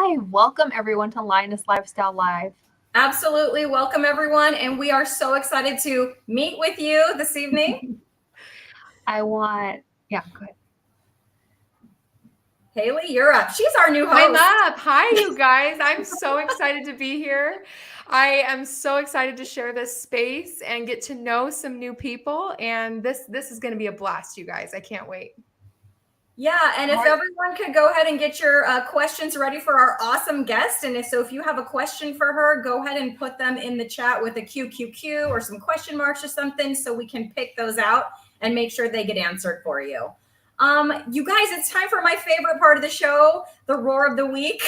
live. Welcome everyone to Lioness Lifestyle Live. Absolutely. Welcome everyone. And we are so excited to meet with you this evening. Go ahead. Haley, you're up. She's our new host. I'm up. Hi, you guys. I'm so excited to be here. I am so excited to share this space and get to know some new people. And this is going to be a blast, you guys. I can't wait. Yeah, and if everyone could go ahead and get your questions ready for our awesome guest. And if you have a question for her, go ahead and put them in the chat with a QQQ or some question marks or something so we can pick those out and make sure they get answered for you. You guys, it's time for my favorite part of the show, the roar of the week.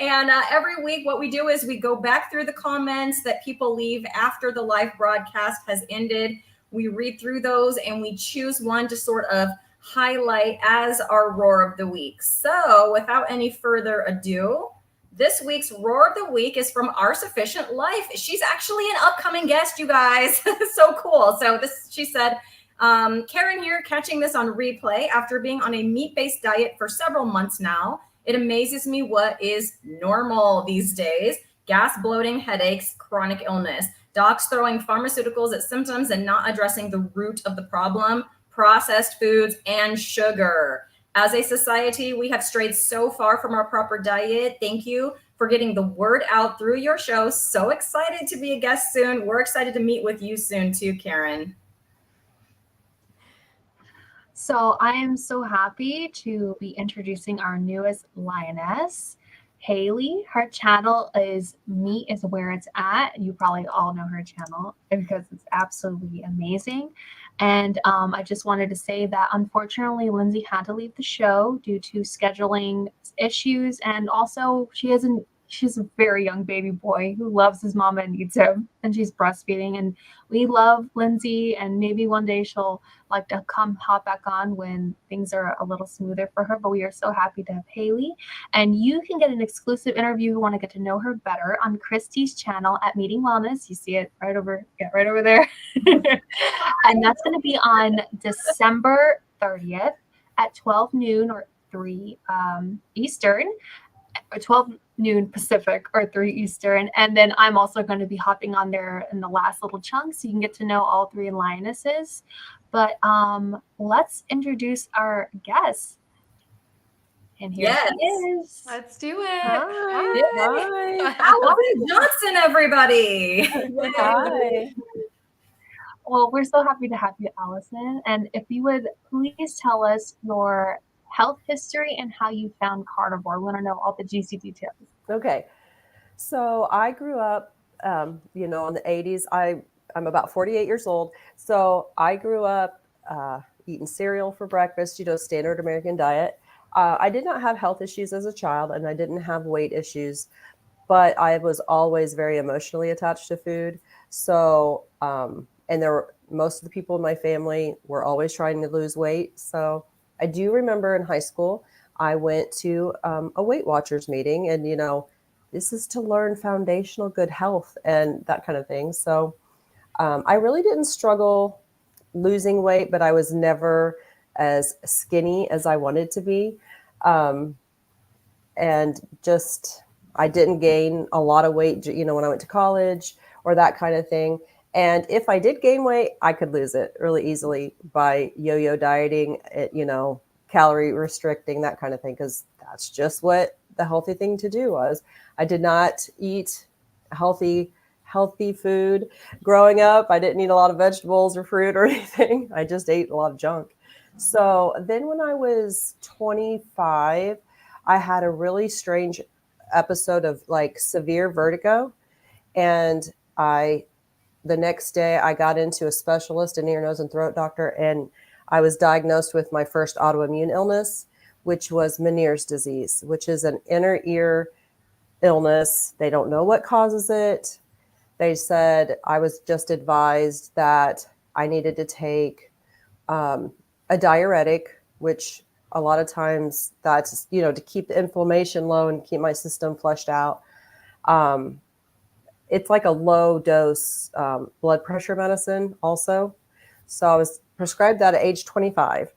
And every week what we do is we go back through the comments that people leave after the live broadcast has ended. We read through those and we choose one to sort of highlight as our roar of the week. So without any further ado, this week's roar of the week is from Our Sufficient Life. She's actually an upcoming guest, you guys. So cool. So she said, Karen here, catching this on replay after being on a meat-based diet for several months now. It amazes me what is normal these days. Gas, bloating, headaches, chronic illness. Docs throwing pharmaceuticals at symptoms and not addressing the root of the problem, processed foods and sugar. As a society, we have strayed so far from our proper diet. Thank you for getting the word out through your show. So excited to be a guest soon. We're excited to meet with you soon too, Karen. So I am so happy to be introducing our newest lioness, Haley. Her channel is Meat is Where It's At. You probably all know her channel because it's absolutely amazing. And I just wanted to say that unfortunately, Lindsay had to leave the show due to scheduling issues. And also she's a very young baby boy who loves his mama and needs him, and she's breastfeeding. And we love Lindsay, and maybe one day she'll like to come hop back on when things are a little smoother for her. But we are so happy to have Haley, and you can get an exclusive interview if you want to get to know her better on Christy's channel at Meeting Wellness. You see it right over there. And that's going to be on December 30th at 12 noon or 3 Eastern, or 12 noon Pacific or 3 Eastern. And then I'm also going to be hopping on there in the last little chunk so you can get to know all three lionesses. But let's introduce our guests. And here she is. Let's do it. Hi. Alison Johnson, everybody. Hi. Well, we're so happy to have you, Alison. And if you would please tell us your health history and how you found Carnivore. We want to know all the juicy details. Okay. So I grew up, in the 80s. I'm about 48 years old. So I grew up eating cereal for breakfast, standard American diet. I did not have health issues as a child, and I didn't have weight issues, but I was always very emotionally attached to food. So, most of the people in my family were always trying to lose weight. So I do remember in high school, I went to a Weight Watchers meeting, and, this is to learn foundational good health and that kind of thing. So I really didn't struggle losing weight, but I was never as skinny as I wanted to be. I didn't gain a lot of weight, when I went to college or that kind of thing. And if I did gain weight, I could lose it really easily by yo-yo dieting, calorie restricting, that kind of thing, because that's just what the healthy thing to do was. I did not eat healthy food growing up. I didn't eat a lot of vegetables or fruit or anything. I just ate a lot of junk. So then when I was 25, I had a really strange episode of like severe vertigo. And the next day I got into a specialist, an ear, nose, and throat doctor, and I was diagnosed with my first autoimmune illness, which was Meniere's disease, which is an inner ear illness. They don't know what causes it. They said I was just advised that I needed to take a diuretic, which a lot of times that's, to keep the inflammation low and keep my system flushed out. It's like a low dose blood pressure medicine also. So I was prescribed that at age 25.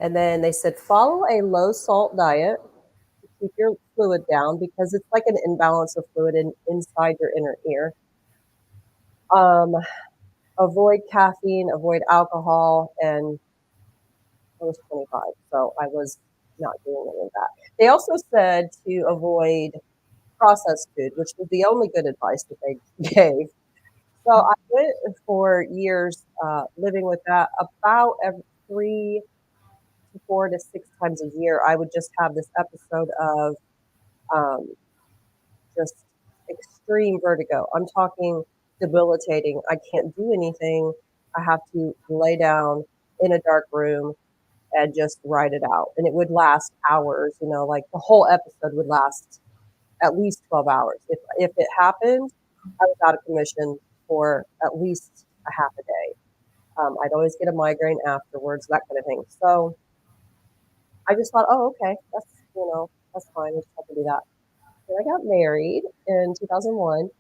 And then they said, follow a low salt diet keep your fluid down because it's like an imbalance of fluid inside your inner ear. Avoid caffeine, avoid alcohol, and I was 25, so I was not doing any of that. They also said to avoid processed food, which was the only good advice that they gave. So I went for years living with that. About every 3 to 4 to 6 times a year, I would just have this episode of um, just extreme vertigo. I'm talking debilitating. I can't do anything. I have to lay down in a dark room and just write it out. And it would last hours, like the whole episode would last at least 12 hours. If it happened, I was out of commission for at least a half a day. I'd always get a migraine afterwards, that kind of thing. So I just thought, oh, okay, that's fine. I just have to do that. And I got married in 2001,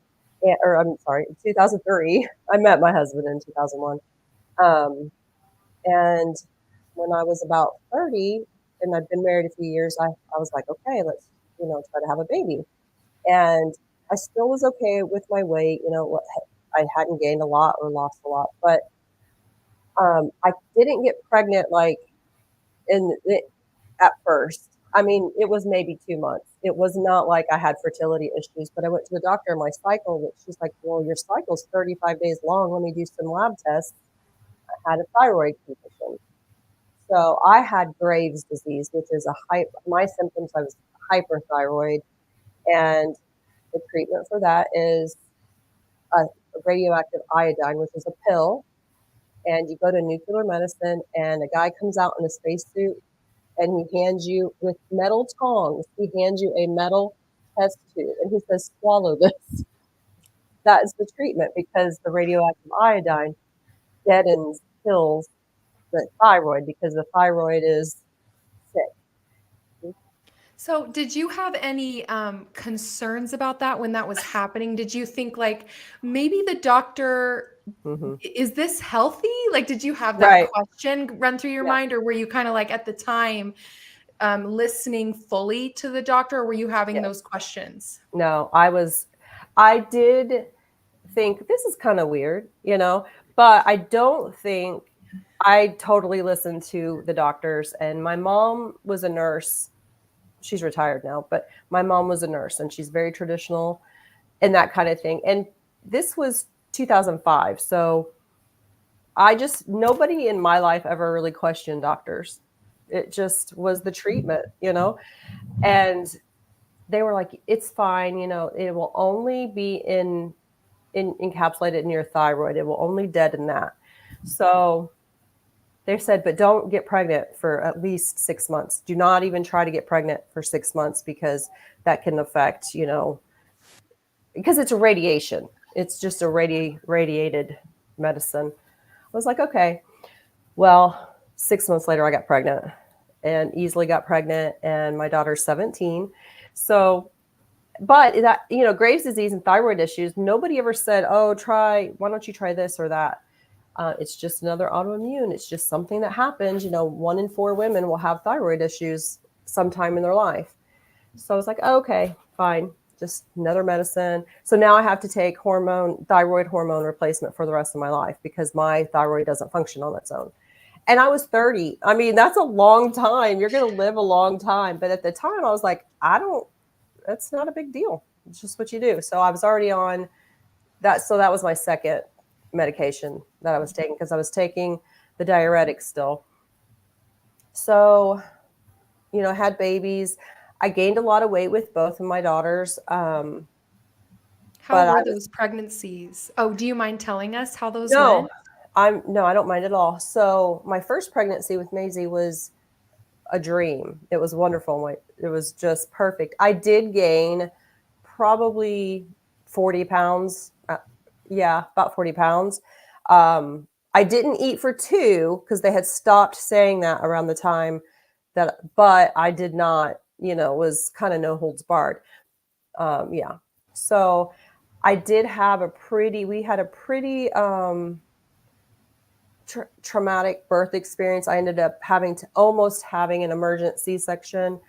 or I'm sorry, 2003. I met my husband in 2001. And when I was about 30 and I'd been married a few years, I was like, okay, let's, try to have a baby. And I still was okay with my weight. I hadn't gained a lot or lost a lot, but I didn't get pregnant at first. I mean, it was maybe 2 months. It was not like I had fertility issues, but I went to the doctor and my cycle, which she's like, well, your cycle's 35 days long. Let me do some lab tests. I had a thyroid condition. So I had Graves' disease, which is my symptoms, I was hyperthyroid. And the treatment for that is a radioactive iodine, which is a pill. And you go to nuclear medicine and a guy comes out in a spacesuit and he hands you with metal tongs, he hands you a metal test tube and he says, swallow this. That is the treatment because the radioactive iodine deadens, kills the thyroid because the thyroid is sick. So did you have any concerns about that when that was happening? Did you think like maybe the doctor, is this healthy? Like, did you have that question run through your mind, or were you kind of like at the time listening fully to the doctor, or were you having those questions? No, I did think this is kind of weird, but I don't think I totally listened to the doctors. And my mom was a nurse. She's retired now, but my mom was a nurse and she's very traditional and that kind of thing. And this was 2005. So nobody in my life ever really questioned doctors. It just was the treatment, and they were like, it's fine. It will only be encapsulated in your thyroid. It will only deaden that. So they said, but don't get pregnant for at least 6 months. Do not even try to get pregnant for 6 months because that can affect, because it's a radiation. It's just a radiated medicine. I was like, okay. Well, 6 months later, I got pregnant and easily got pregnant. And my daughter's 17. So, but that, Graves' disease and thyroid issues, nobody ever said, oh, why don't you try this or that? It's just another autoimmune. It's just something that happens. 1 in 4 women will have thyroid issues sometime in their life. So I was like, oh, okay, fine. Just another medicine. So now I have to take thyroid hormone replacement for the rest of my life because my thyroid doesn't function on its own. And I was 30. I mean, that's a long time. You're going to live a long time. But at the time I was like, that's not a big deal. It's just what you do. So I was already on that. So that was my second medication that I was taking because I was taking the diuretic still. So, had babies. I gained a lot of weight with both of my daughters. How were those pregnancies? Oh, do you mind telling us how those went? I don't mind at all. So my first pregnancy with Maisie was a dream. It was wonderful. It was just perfect. I did gain probably 40 pounds. About 40 pounds. I didn't eat for 2 because they had stopped saying that around the time but I did not, was kind of no holds barred. So I did have we had a pretty traumatic birth experience. I ended up almost having an emergent C-section.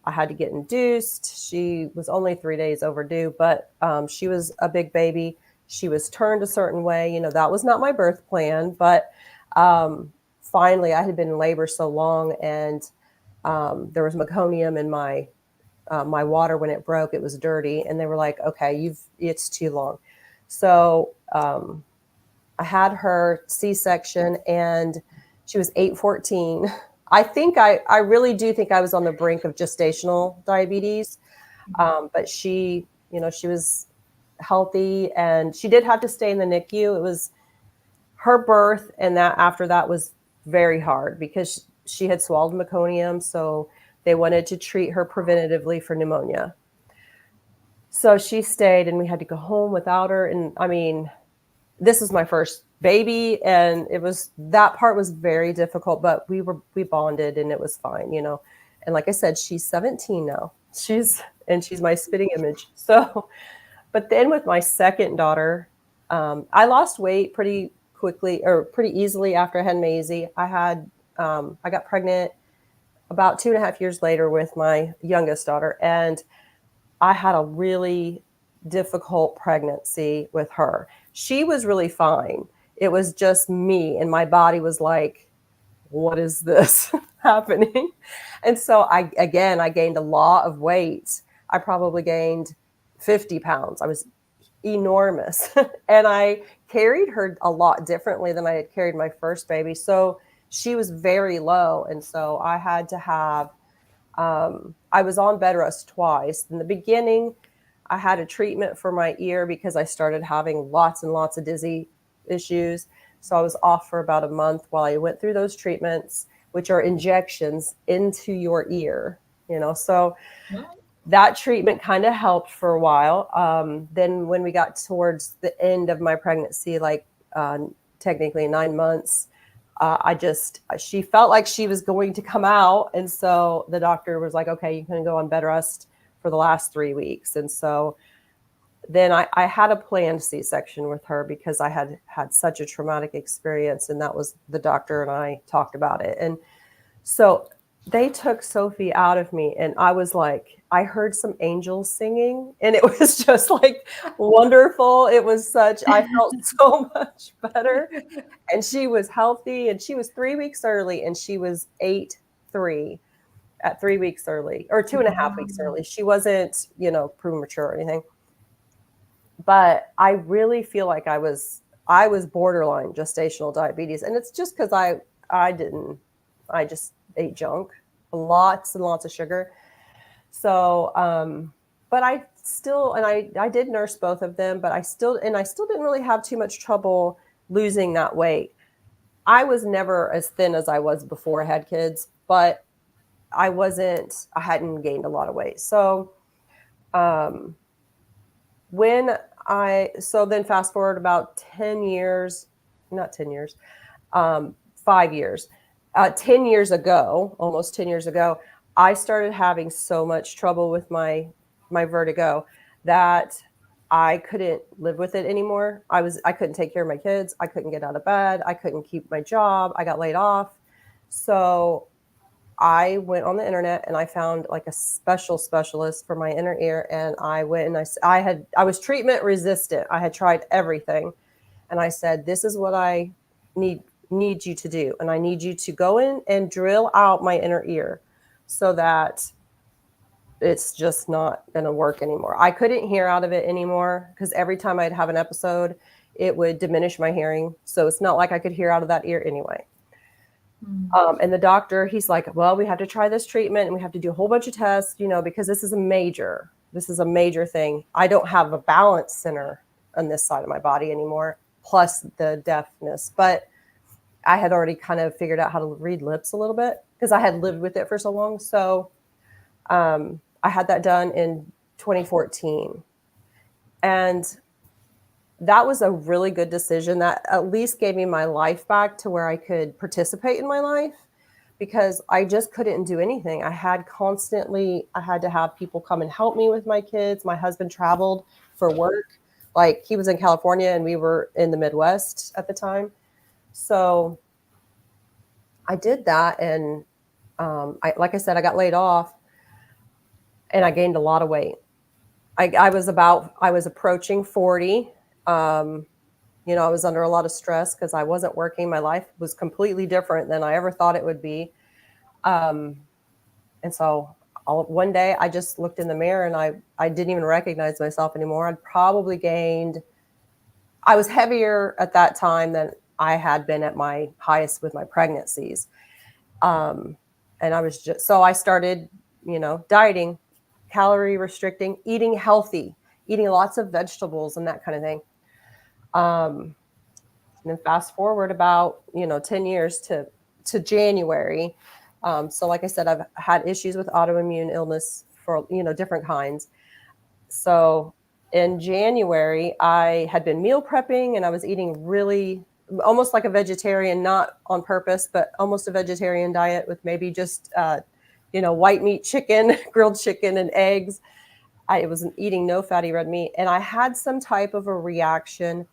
I had to get induced. She was only 3 days overdue, but she was a big baby. She was turned a certain way. You know, that was not my birth plan, but finally I had been in labor so long, and there was meconium in my water. When it broke, it was dirty, and they were like, okay, it's too long. So I had her C-section, and she was 8:14. I really do think I was on the brink of gestational diabetes. But she was healthy, and she did have to stay in the NICU. It was her birth, and that after that was very hard because she had swallowed meconium. So they wanted to treat her preventatively for pneumonia. So she stayed, and we had to go home without her. And I mean, this was my first baby, and that part was very difficult, but we bonded, and it was fine, you know. And like I said, she's 17 now. She's my spitting image. So, but then with my second daughter, I lost weight pretty quickly, or pretty easily, after I had Maisie. I got pregnant about 2.5 years later with my youngest daughter, and I had a really difficult pregnancy with her. She was really fine. It was just me, and my body was like, what is this happening? And so I gained a lot of weight. I probably gained 50 pounds. I was enormous. And I carried her a lot differently than I had carried my first baby. So she was very low. And so I had to have, I was on bed rest twice. In the beginning, I had a treatment for my ear because I started having lots and lots of dizzy issues. So I was off for about a month while I went through those treatments, which are injections into your ear, you know. So that treatment kind of helped for a while. Then when we got towards the end of my pregnancy, like technically 9 months, she felt like she was going to come out. And so the doctor was like, okay, you can go on bed rest for the last 3 weeks. And so then I had a planned C-section with her because I had such a traumatic experience, and that was the doctor and I talked about it. And so they took Sophie out of me, and I was like, I heard some angels singing, and it was just like wonderful. It was I felt so much better. And she was healthy, and she was 3 weeks early, and she was 8'3" at 3 weeks early, or 2.5 weeks early. She wasn't, premature or anything. But I really feel like I was borderline gestational diabetes. And it's just because I just ate junk, lots and lots of sugar. So, but I still, and I did nurse both of them, but I still didn't really have too much trouble losing that weight. I was never as thin as I was before I had kids, but I hadn't gained a lot of weight. So, then fast forward about 10 years, not 10 years, 5 years, 10 years ago, almost 10 years ago, I started having so much trouble with my vertigo that I couldn't live with it anymore. I couldn't take care of my kids. I couldn't get out of bed. I couldn't keep my job. I got laid off. So I went on the internet and I found like a specialist for my inner ear. And I went and I was treatment resistant. I had tried everything. And I said, this is what I need you to do. And I need you to go in and drill out my inner ear so that it's just not going to work anymore. I couldn't hear out of it anymore because every time I'd have an episode, it would diminish my hearing. So it's not like I could hear out of that ear anyway. And the doctor, he's like, well, we have to try this treatment and we have to do a whole bunch of tests, because this is a major thing. I don't have a balance center on this side of my body anymore, plus the deafness. But I had already kind of figured out how to read lips a little bit because I had lived with it for so long. So I had that done in 2014. And that was a really good decision. That at least gave me my life back to where I could participate in my life, because I just couldn't do anything. I had to have people come and help me with my kids. My husband traveled for work. Like, he was in California and we were in the Midwest at the time. So I did that. And like I said, I got laid off. and I gained a lot of weight. I was approaching 40. I was under a lot of stress because I wasn't working. My life was completely different than I ever thought it would be. And so one day I just looked in the mirror and I didn't even recognize myself anymore. I was heavier at that time than I had been at my highest with my pregnancies. And so I started, dieting, calorie restricting, eating healthy, eating lots of vegetables and that kind of thing. And then fast forward about, 10 years to January. So like I said, I've had issues with autoimmune illness for, different kinds. So in January, I had been meal prepping and I was eating really almost like a vegetarian, not on purpose, but almost a vegetarian diet with maybe just, white meat chicken, grilled chicken and eggs. I was eating no fatty red meat. And I had some type of a reaction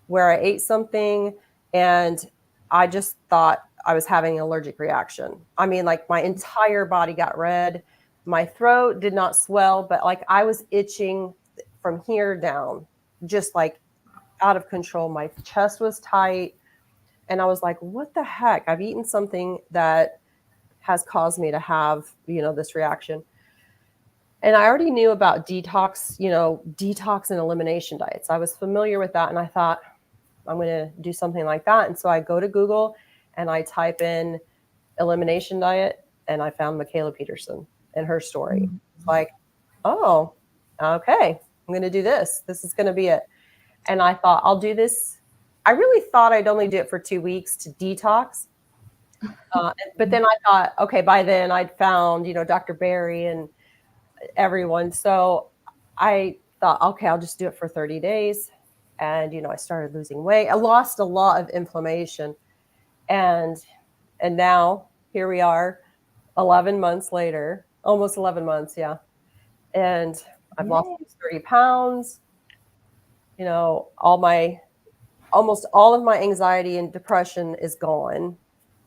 where I ate something and I just thought I was having an allergic reaction. I mean, like my entire body got red. My throat did not swell, but like I was itching from here down, just like out of control. My chest was tight. And I was like, what the heck? I've eaten something that has caused me to have, this reaction. And I already knew about detox and elimination diets. I was familiar with that. And I thought, I'm going to do something like that. And so I go to Google and I type in elimination diet and I found Mikhaila Peterson and her story. Mm-hmm. It's like, oh, okay, I'm going to do this. This is going to be it. And I thought, I'll do this. I really thought I'd only do it for 2 weeks to detox. But then I thought, okay, by then I'd found, Dr. Barry and everyone. So I thought, okay, I'll just do it for 30 days. And, I started losing weight. I lost a lot of inflammation. And now here we are 11 months later, almost 11 months. Yeah. And I've lost 30 pounds, almost all of my anxiety and depression is gone.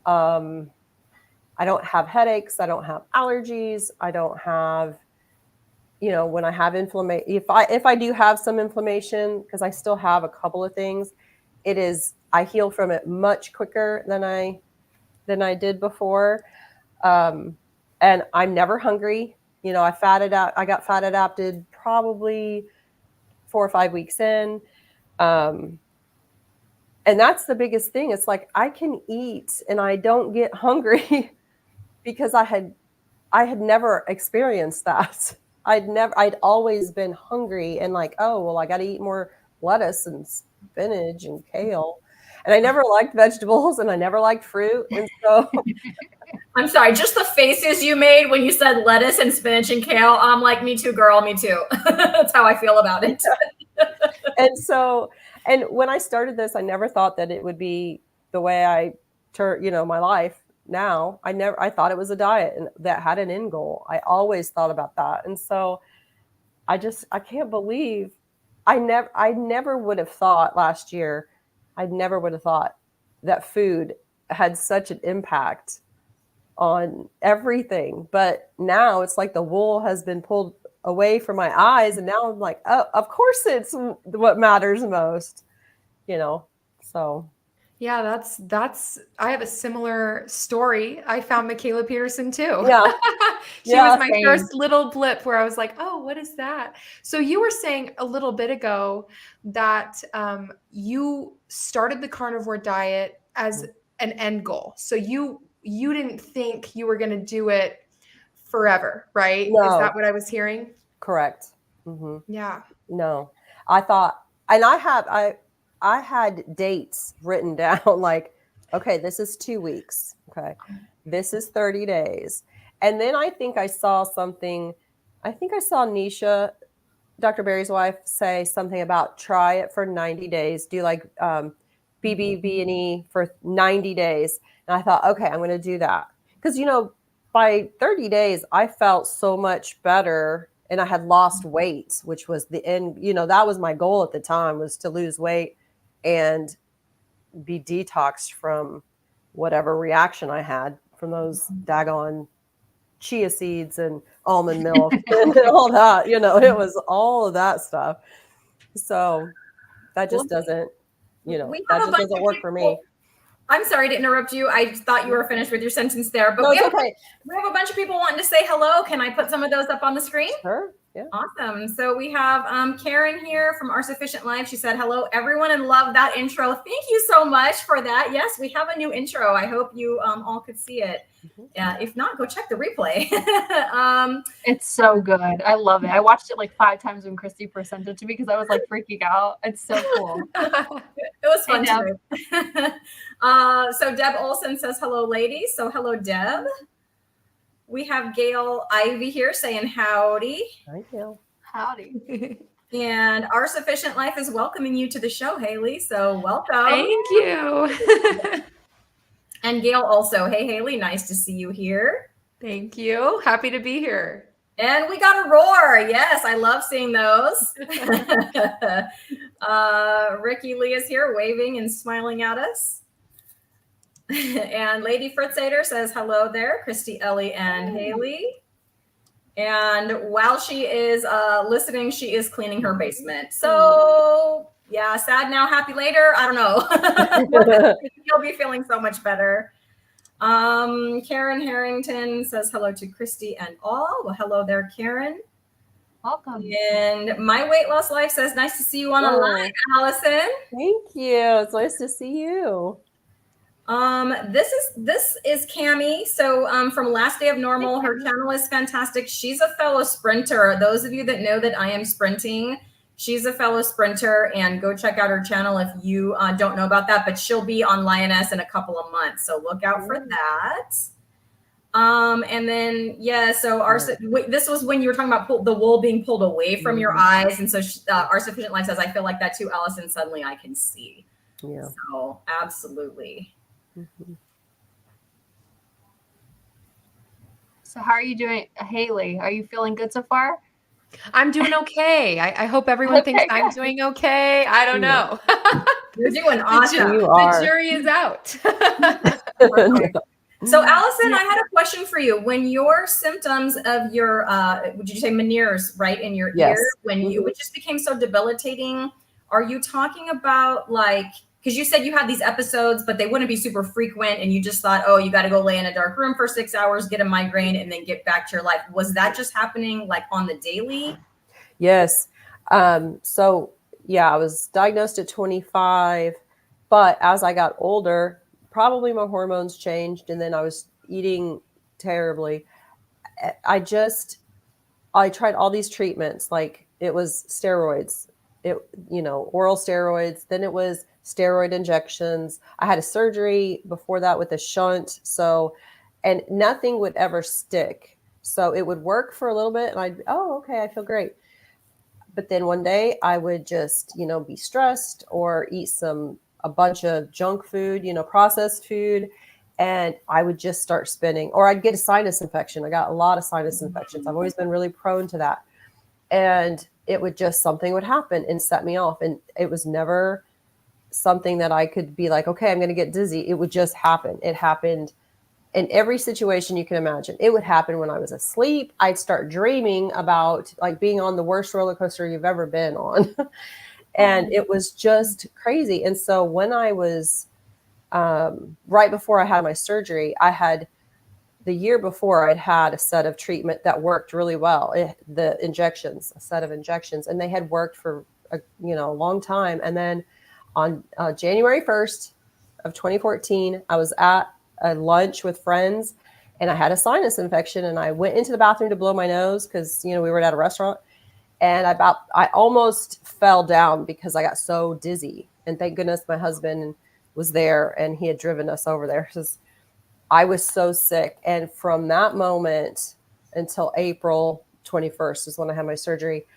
I don't have headaches. I don't have allergies. I don't have, when I have inflammation, if I do have some inflammation, because I still have a couple of things, I heal from it much quicker than I did before. And I'm never hungry. I got fat adapted probably 4 or 5 weeks in. And that's the biggest thing. It's like I can eat and I don't get hungry because I had never experienced that. I'd always been hungry and like, oh, well, I got to eat more lettuce and spinach and kale. And I never liked vegetables and I never liked fruit. And so I'm sorry, just the faces you made when you said lettuce and spinach and kale. I'm like, me too, girl, me too. That's how I feel about it. And when I started this, I never thought that it would be the way I turn, my life now. I thought it was a diet and that had an end goal. I always thought about that. And so I can't believe I never would have thought last year, I never would have thought that food had such an impact on everything. But now it's like the wool has been pulled away from my eyes. And now I'm like, oh, of course it's what matters most, so. Yeah, that's I have a similar story. I found Mikhaila Peterson too. Yeah. She was my same. first little blip where I was like, oh, what is that? So you were saying a little bit ago that you started the carnivore diet as an end goal. So you didn't think you were going to do it forever, right? No. Is that what I was hearing? Correct. Mm-hmm. Yeah. No, I thought, and I had dates written down like, okay, this is 2 weeks. Okay. This is 30 days. And then I think I saw Nisha, Dr. Barry's wife, say something about try it for 90 days, do like BBB&E for 90 days. And I thought, okay, I'm going to do that. Because, by 30 days, I felt so much better and I had lost weight, which was the end, that was my goal at the time, was to lose weight and be detoxed from whatever reaction I had from those daggone chia seeds and almond milk and all that, it was all of that stuff. So that just doesn't, We that have a just bunch doesn't of work for me. people. I'm sorry to interrupt you. I thought you were finished with your sentence there, but No, we it's have, okay. we have a bunch of people wanting to say hello. Can I put some of those up on the screen? Sure. Yeah. Awesome. So we have Karen here from Our Sufficient Life. She said, hello, everyone, and love that intro. Thank you so much for that. Yes, we have a new intro. I hope you all could see it. If not, go check the replay. It's so good. I love it. I watched it like 5 times when Christy first sent it to me because I was like freaking out. It's so cool. It was fun Hey, today. So Deb Olson says, hello, ladies. So hello, Deb. We have Gail Ivy here saying howdy. Hi, Gail. Howdy. And Our Sufficient Life is welcoming you to the show, Haley. So welcome. Thank you. And Gail also, hey, Haley, nice to see you here. Thank you. Happy to be here. And we got a roar. Yes, I love seeing those. Ricky Lee is here waving and smiling at us. And Lady Fritzader says hello there, Christy, Ellie, and Haley. And while she is listening, she is cleaning her basement. So yeah, sad now, happy later. I don't know. You'll be feeling so much better. Karen Harrington says hello to Christy and all. Well, hello there, Karen. Welcome. And My Weight Loss Life says, nice to see you on the line, Allison. Thank you. It's nice to see you. This is Cami. So from Last Day of Normal, her channel is fantastic. She's a fellow sprinter. Those of you that know that I am sprinting, she's a fellow sprinter, and go check out her channel if you don't know about that. But she'll be on Lioness in a couple of months, so look out for that. And then so this was when you were talking about the wool being pulled away from your eyes, and so Our Sufficient Life says, I feel like that too, Allison. Suddenly I can see. Yeah. So absolutely. Mm-hmm. So how are you doing, Haley? Are you feeling good so far? I'm doing okay. I hope everyone thinks I'm doing okay. I don't know. You're doing awesome. The jury is out. So Allison, I had a question for you. When your symptoms of your, did you say menieres, right, in your Yes. ear, when it just became so debilitating, are you talking about like, because you said you had these episodes, but they wouldn't be super frequent, and you just thought, oh, you got to go lay in a dark room for 6 hours, get a migraine, and then get back to your life. Was that just happening like on the daily? Yes. So yeah, I was diagnosed at 25, but as I got older, probably my hormones changed, and then I was eating terribly. I tried all these treatments, like it was steroids, oral steroids. Then it was steroid injections. I had a surgery before that with a shunt. And nothing would ever stick. So it would work for a little bit, and okay, I feel great. But then one day I would just, be stressed or eat a bunch of junk food, processed food, and I would just start spinning, or I'd get a sinus infection. I got a lot of sinus infections. I've always been really prone to that. And something would happen and set me off. And it was never something that I could be like, okay, I'm going to get dizzy. It would just happen. It happened in every situation you can imagine. It would happen when I was asleep. I'd start dreaming about like being on the worst roller coaster you've ever been on. And it was just crazy. And so when I was right before I had my surgery, the year before I'd had a set of treatment that worked really well. A set of injections, and they had worked for a long time. And then on January 1st of 2014, I was at a lunch with friends, and I had a sinus infection, and I went into the bathroom to blow my nose because we were at a restaurant, and I almost fell down because I got so dizzy. And thank goodness my husband was there, and he had driven us over there because I was so sick. And from that moment until April 21st is when I had my surgery,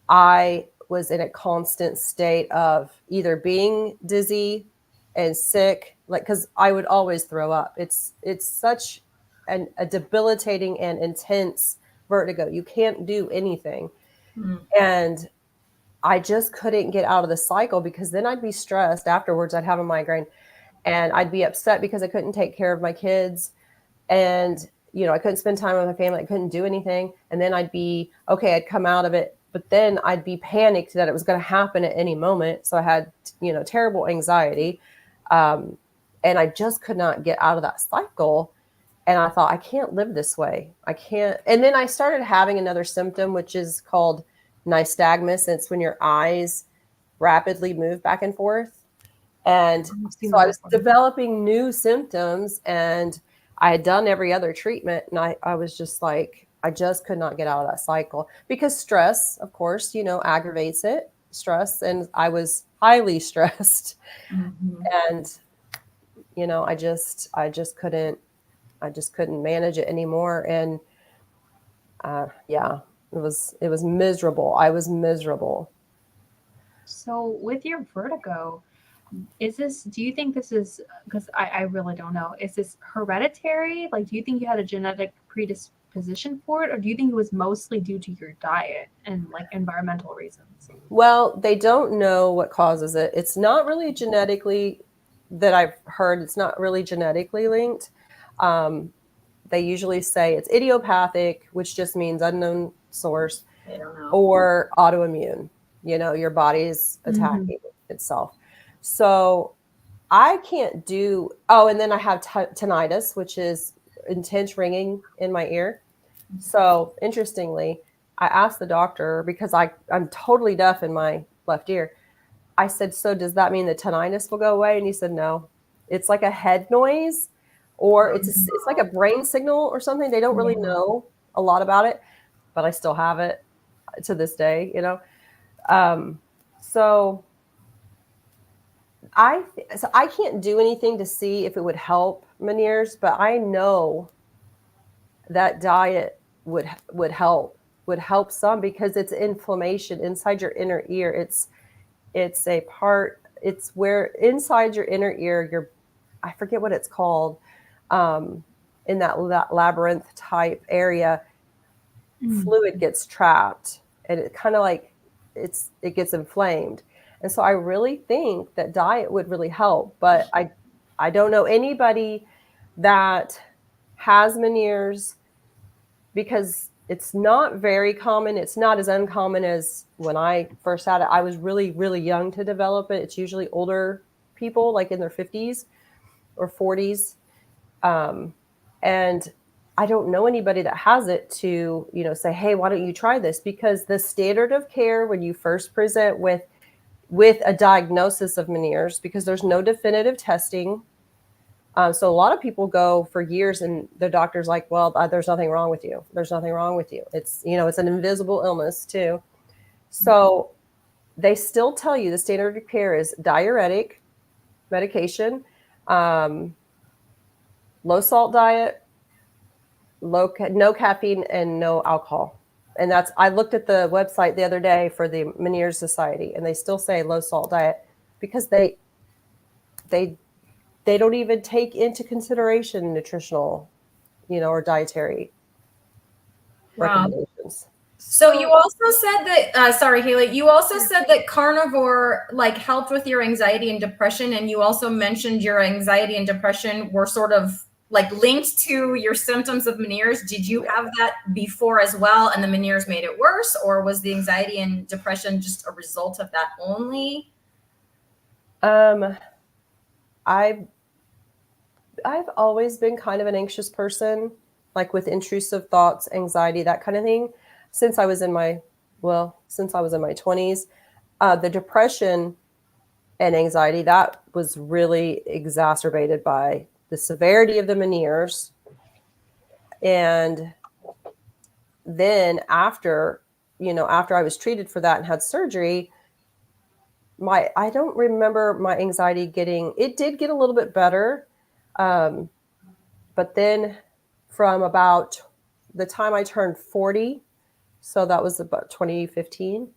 I was in a constant state of either being dizzy and sick, because I would always throw up. It's such a debilitating and intense vertigo. You can't do anything. Mm-hmm. And I just couldn't get out of the cycle, because then I'd be stressed afterwards. I'd have a migraine, and I'd be upset because I couldn't take care of my kids. And I couldn't spend time with my family. I couldn't do anything. And then I'd be, okay, I'd come out of it, but then I'd be panicked that it was going to happen at any moment. So I had, terrible anxiety. And I just could not get out of that cycle. And I thought, I can't live this way. I can't. And then I started having another symptom, which is called nystagmus. It's when your eyes rapidly move back and forth. And so I was developing new symptoms, and I had done every other treatment. And I was just like, I just could not get out of that cycle because stress, of course, aggravates it. Stress. And I was highly stressed. Mm-hmm. And, I just couldn't manage it anymore. And it was miserable. I was miserable. So with your vertigo, do you think this is, because I really don't know, is this hereditary? Like, do you think you had a genetic predisposition for it? Or do you think it was mostly due to your diet and like environmental reasons? Well, they don't know what causes it. It's not really genetically, that I've heard, it's not really genetically linked. They usually say it's idiopathic, which just means unknown source, I don't know. or autoimmune. Your body's attacking itself. So I can't do, and then I have tinnitus, which is intense ringing in my ear. So interestingly, I asked the doctor, because I'm totally deaf in my left ear. I said, so does that mean the tinnitus will go away? And he said, no, it's like a head noise, or it's like a brain signal or something. They don't really know a lot about it, but I still have it to this day, So I can't do anything to see if it would help menieres, but I know that diet would help some, because it's inflammation inside your inner ear. It's where inside your inner ear, I forget what it's called, in that labyrinth type area, fluid gets trapped, and it kind of like it gets inflamed. And so I really think that diet would really help, but I don't know anybody that has menieres, because it's not very common. It's not as uncommon as when I first had it. I was really, really young to develop it. It's usually older people, like in their 50s or 40s. And I don't know anybody that has it to, say, hey, why don't you try this? Because the standard of care when you first present with a diagnosis of menieres, because there's no definitive testing. So a lot of people go for years and the doctor's like, well, there's nothing wrong with you. There's nothing wrong with you. It's, it's an invisible illness too. So they still tell you the standard of care is diuretic medication, low salt diet, no caffeine, and no alcohol. And I looked at the website the other day for the Meniere Society, and they still say low salt diet, because they don't even take into consideration nutritional, or dietary recommendations. So you also said that, sorry, Haley, you also said that Carnivore helped with your anxiety and depression. And you also mentioned your anxiety and depression were sort of linked to your symptoms of menieres. Did you have that before as well, and the menieres made it worse? Or was the anxiety and depression just a result of that only? I've always been kind of an anxious person, with intrusive thoughts, anxiety, that kind of thing, since I was in my 20s. The depression and anxiety, that was really exacerbated by the severity of the menieres. And then after I was treated for that and had surgery, I don't remember my anxiety it did get a little bit better. But then from about the time I turned 40, so that was about 2015,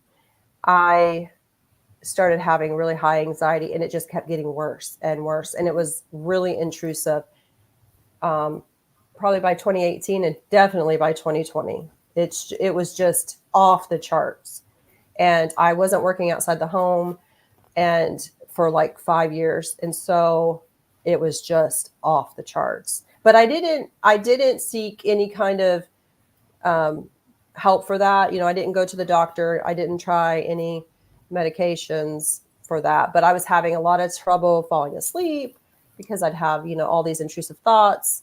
I started having really high anxiety, and it just kept getting worse and worse. And it was really intrusive. Probably by 2018 and definitely by 2020, it was just off the charts. And I wasn't working outside the home and for 5 years. And so it was just off the charts. but I didn't seek any kind of help for that. I didn't go to the doctor. I didn't try any medications for that, but I was having a lot of trouble falling asleep because I'd have, all these intrusive thoughts.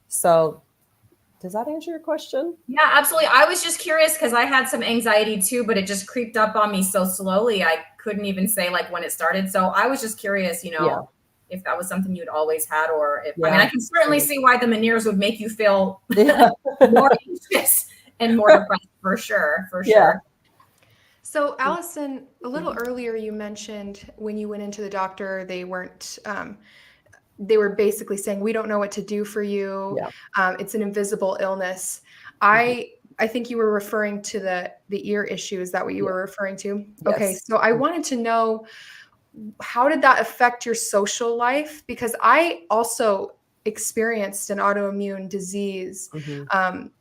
So does that answer your question? Yeah, absolutely. I was just curious because I had some anxiety too, but it just creeped up on me so slowly. I couldn't even say like when it started. So I was just curious, Yeah. if that was something you'd always had, or if, Yeah. I mean, I can certainly see why the menieres would make you feel Yeah. more anxious and more depressed for sure. Yeah. So, Alison, a little earlier you mentioned when you went into the doctor, they weren't, they were basically saying, we don't know what to do for you. Yeah. It's an invisible illness. I think you were referring to the ear issue. Is that what you were referring to? Yes. Okay. So I wanted to know, how did that affect your social life? Because I also experienced an autoimmune disease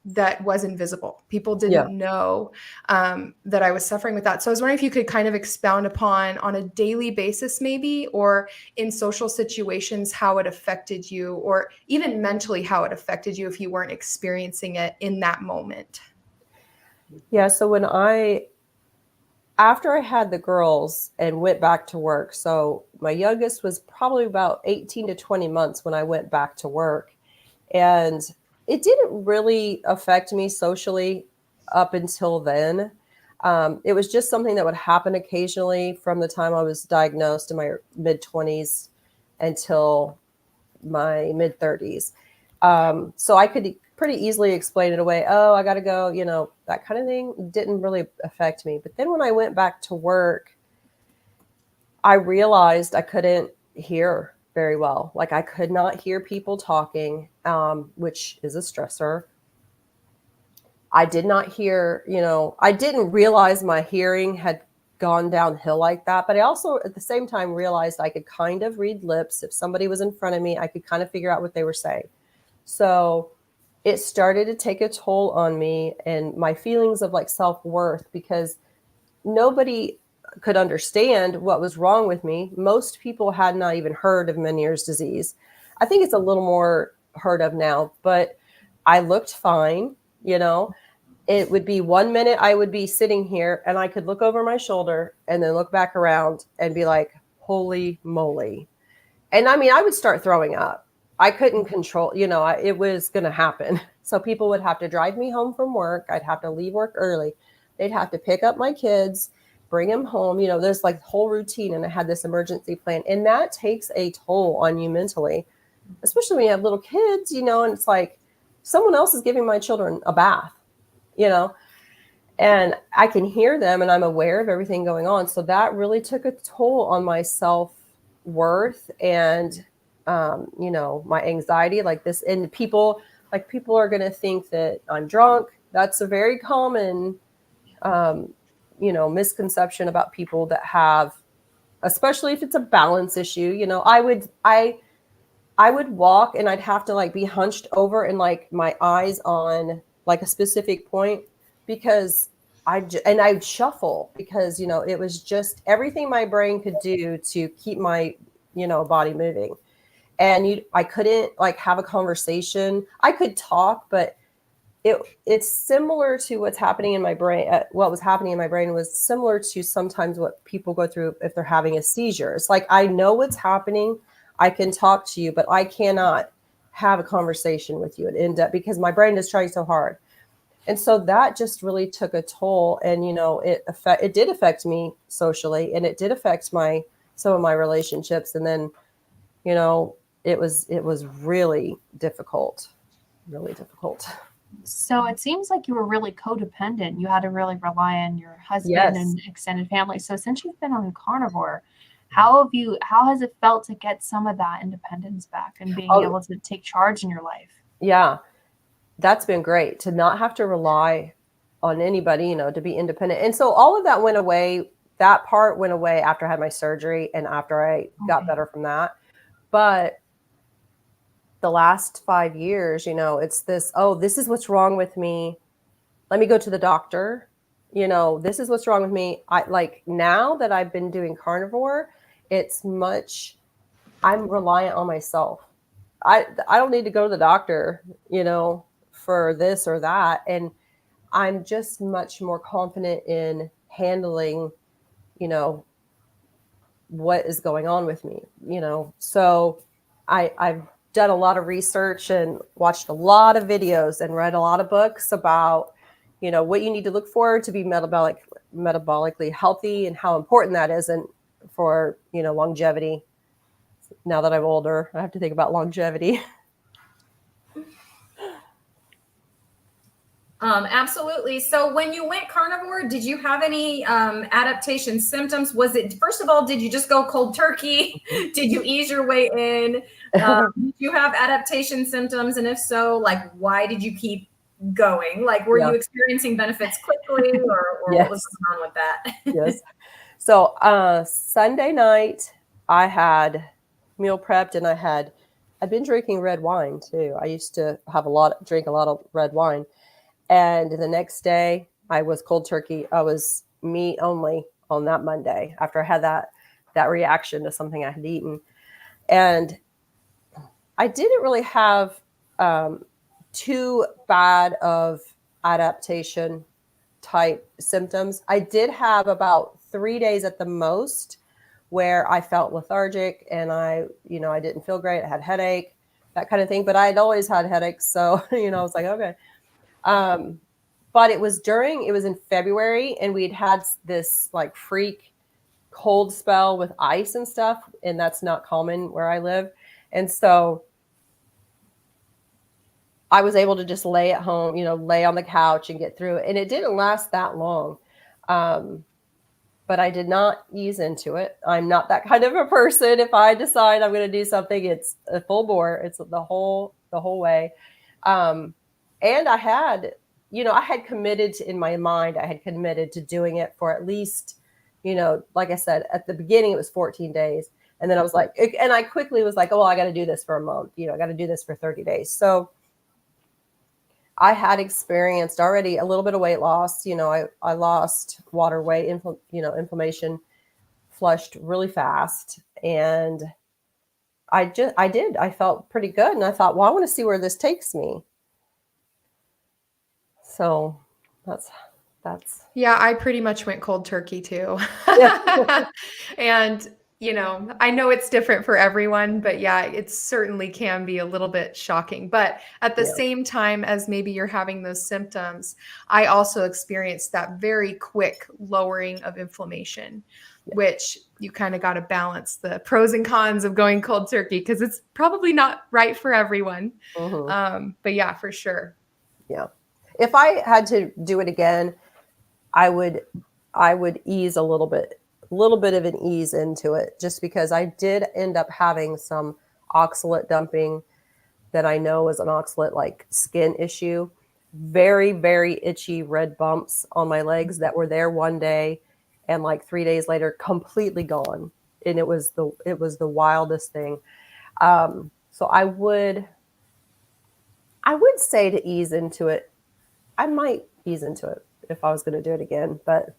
that was invisible. People didn't know that I was suffering with that. So I was wondering if you could kind of expound upon, on a daily basis maybe, or in social situations, how it affected you, or even mentally how it affected you if you weren't experiencing it in that moment. Yeah. So after I had the girls and went back to work, so my youngest was probably about 18 to 20 months when I went back to work. And it didn't really affect me socially up until then. It was just something that would happen occasionally from the time I was diagnosed in my mid-20s until my mid-30s. So I could pretty easily explain it away. Oh, I got to go, that kind of thing didn't really affect me. But then when I went back to work, I realized I couldn't hear very well. Like I could not hear people talking, which is a stressor. I did not hear, I didn't realize my hearing had gone downhill like that. But I also at the same time realized I could kind of read lips. If somebody was in front of me, I could kind of figure out what they were saying. So it started to take a toll on me and my feelings of like self-worth, because nobody could understand what was wrong with me. Most people had not even heard of Meniere's disease. I think it's a little more heard of now, but I looked fine. It would be 1 minute I would be sitting here and I could look over my shoulder and then look back around and be like, holy moly. And I mean, I would start throwing up. I couldn't control, it was going to happen. So people would have to drive me home from work. I'd have to leave work early. They'd have to pick up my kids, bring them home. There's like whole routine, and I had this emergency plan, and that takes a toll on you mentally, especially when you have little kids, and it's like someone else is giving my children a bath, and I can hear them and I'm aware of everything going on. So that really took a toll on my self-worth and my anxiety like this. And people are going to think that I'm drunk. That's a very common, misconception about people that have, especially if it's a balance issue. I would walk and I'd have to like be hunched over and like my eyes on like a specific point, because I'd shuffle because, it was just everything my brain could do to keep my, body moving. And I couldn't like have a conversation. I could talk, but it's similar to what's happening in my brain. What was happening in my brain was similar to sometimes what people go through if they're having a seizure. It's like, I know what's happening. I can talk to you, but I cannot have a conversation with you and end up, because my brain is trying so hard. And so that just really took a toll. And, it did affect me socially, and it did affect some of my relationships. And then, it was really difficult. So it seems like you were really codependent. You had to really rely on your husband and extended family. So since you've been on Carnivore, how has it felt to get some of that independence back and being able to take charge in your life? Yeah, that's been great to not have to rely on anybody, to be independent. And so all of that went away. That part went away after I had my surgery and after I got better from that. But the last 5 years, it's this, this is what's wrong with me. Let me go to the doctor. This is what's wrong with me. I like, now that I've been doing Carnivore, I'm reliant on myself. I don't need to go to the doctor, for this or that. And I'm just much more confident in handling, what is going on with me, So I've done a lot of research and watched a lot of videos and read a lot of books about, what you need to look for to be metabolically healthy and how important that is and for, longevity. Now that I'm older, I have to think about longevity. Absolutely. So when you went carnivore, did you have any adaptation symptoms? Was it, first of all, did you just go cold turkey? Did you ease your way in? Did you have adaptation symptoms? And if so, like, why did you keep going? Like, were you experiencing benefits quickly or what was going on with that? Yes. So Sunday night, I had meal prepped and I'd been drinking red wine too. I used to drink a lot of red wine. And the next day I was cold turkey. I was meat only on that Monday after I had that reaction to something I had eaten. And I didn't really have too bad of adaptation type symptoms. I did have about 3 days at the most where I felt lethargic and I didn't feel great. I had headache, that kind of thing. But I had always had headaches. So, I was like, okay. But it was in February and we'd had this like freak cold spell with ice and stuff. And that's not common where I live. And so I was able to just lay at home, lay on the couch and get through it. And it didn't last that long. But I did not ease into it. I'm not that kind of a person. If I decide I'm going to do something, it's a full bore. It's the whole way. And I had committed in my mind, I had committed to doing it for at least, like I said, at the beginning, it was 14 days. And then I was like, and I quickly was like, oh, well, I got to do this for a month. I got to do this for 30 days. So I had experienced already a little bit of weight loss. I lost water weight, inflammation flushed really fast. And I felt pretty good. And I thought, well, I want to see where this takes me. So that's. Yeah, I pretty much went cold turkey too. And, I know it's different for everyone, but yeah, it certainly can be a little bit shocking. But at the same time as maybe you're having those symptoms, I also experienced that very quick lowering of inflammation, which you kind of got to balance the pros and cons of going cold turkey because it's probably not right for everyone. Mm-hmm. But yeah, for sure. Yeah. If I had to do it again, I would ease a little bit of an ease into it just because I did end up having some oxalate dumping that I know is an oxalate like skin issue. Very, very itchy red bumps on my legs that were there one day and like 3 days later completely gone. And it was the wildest thing. So I would say to ease into it. I might ease into it if I was going to do it again, but.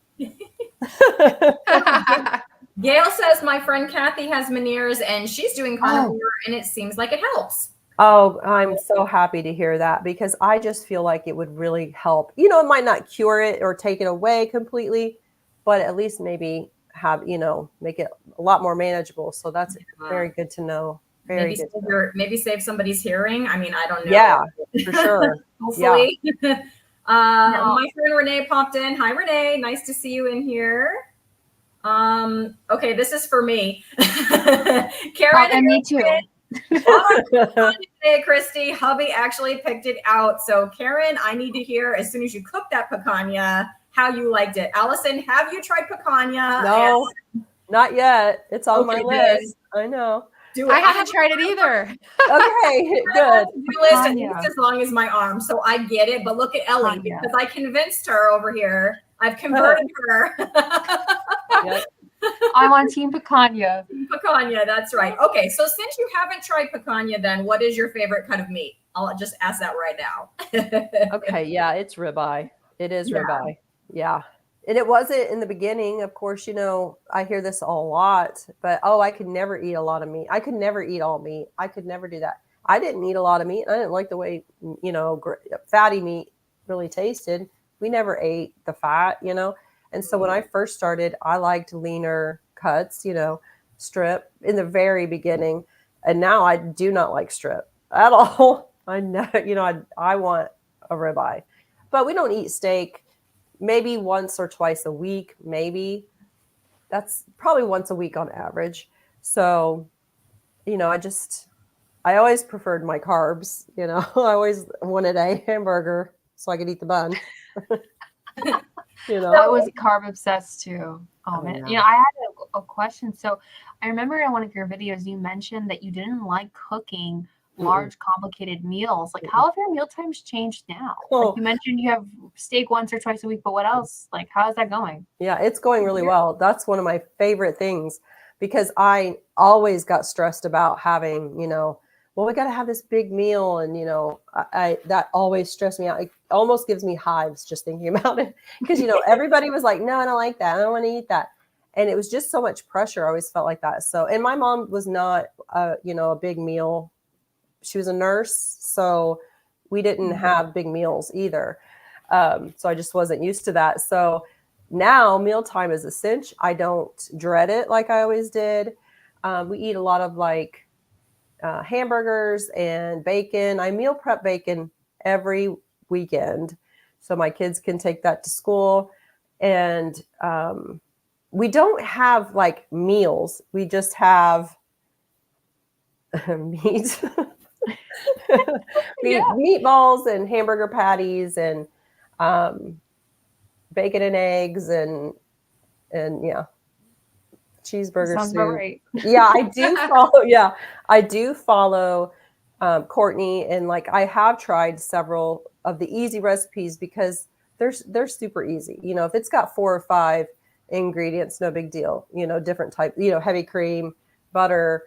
Gail says my friend Kathy has menieres and she's doing carnivore and it seems like it helps. Oh, I'm so happy to hear that because I just feel like it would really help. It might not cure it or take it away completely, but at least maybe have, make it a lot more manageable. So that's very good to know. Maybe save somebody's hearing. I mean, I don't know. Yeah, for sure. Hopefully. Yeah. My friend Renee popped in. Hi, Renee. Nice to see you in here. Okay, this is for me. Karen and me too. Hey, Christy, hubby actually picked it out. So Karen, I need to hear as soon as you cook that picanha, how you liked it. Allison, have you tried picanha? No, not yet. It's on my list. I know. I haven't tried it either. Okay, good. List at least as long as my arm, so I get it. But look at Ellie because I convinced her over here. I've converted her. Yep. I'm on Team Picanha. Picanha, that's right. Okay, so since you haven't tried picanha, then what is your favorite cut of meat? I'll just ask that right now. Okay, yeah, it's ribeye. It is ribeye. Yeah. And it wasn't in the beginning, of course, I hear this a lot, but I could never eat a lot of meat. I could never eat all meat. I could never do that. I didn't eat a lot of meat. I didn't like the way, fatty meat really tasted. We never ate the fat, And so when I first started, I liked leaner cuts, strip in the very beginning. And now I do not like strip at all. I know, I want a ribeye, but we don't eat steak maybe once or twice a week. Maybe that's probably once a week on average. So, I always preferred my carbs, I always wanted a hamburger so I could eat the bun. That was carb obsessed too. Oh man. Yeah. I had a question. So I remember in one of your videos you mentioned that you didn't like cooking large, complicated meals. Like, how have your meal times changed now? Like you mentioned you have steak once or twice a week, but what else? Like, how is that going? Yeah, it's going really well. That's one of my favorite things because I always got stressed about having, well, we got to have this big meal. And, I that always stressed me out. It almost gives me hives just thinking about it because, everybody was like, no, I don't like that. I don't want to eat that. And it was just so much pressure. I always felt like that. So, and my mom was not, a big meal. She was a nurse. So we didn't have big meals either. So I just wasn't used to that. So now mealtime is a cinch. I don't dread it like I always did. We eat a lot of hamburgers and bacon. I meal prep bacon every weekend so my kids can take that to school. And we don't have meals. We just have meat. Meatballs and hamburger patties and bacon and eggs and cheeseburger Sounds soup. about right. Yeah, I do follow. Yeah, I do follow Courtney, and I have tried several of the easy recipes because they're super easy. If it's got 4 or 5 ingredients, no big deal. Different type. Heavy cream, butter,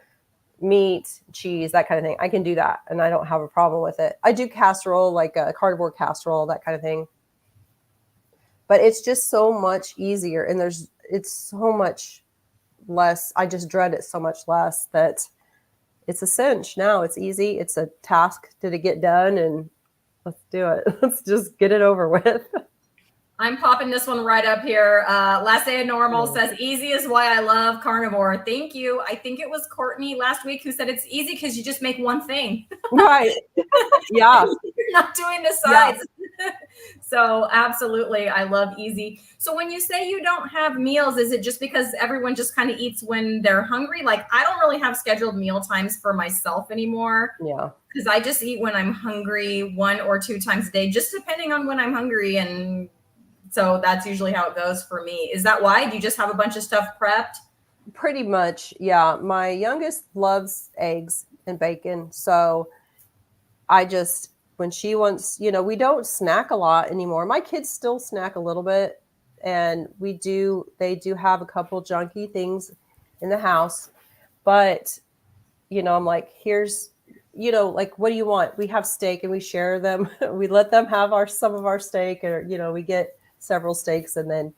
meat, cheese, that kind of thing. I can do that, and I don't have a problem with it. I do casserole, like a carnivore casserole, that kind of thing. But it's just so much easier, and it's so much less. I just dread it so much less that it's a cinch now. It's easy. It's a task to get done, and let's do it. Let's just get it over with. I'm popping this one right up here. Last Day of Normal says, easy is why I love carnivore. Thank you. I think it was Courtney last week who said it's easy because you just make one thing. Right. Yeah. You're not doing the sides. Yeah. So absolutely. I love easy. So when you say you don't have meals, is it just because everyone just kind of eats when they're hungry? Like, I don't really have scheduled meal times for myself anymore. Yeah. Because I just eat when I'm hungry 1 or 2 times a day, just depending on when I'm hungry. And so that's usually how it goes for me. Is that why? Do you just have a bunch of stuff prepped? Pretty much, yeah. My youngest loves eggs and bacon. So when she wants, we don't snack a lot anymore. My kids still snack a little bit. And they do have a couple junky things in the house. But, I'm like, here's, what do you want? We have steak and we share them. We let them have some of our steak, or, we get several steaks, and then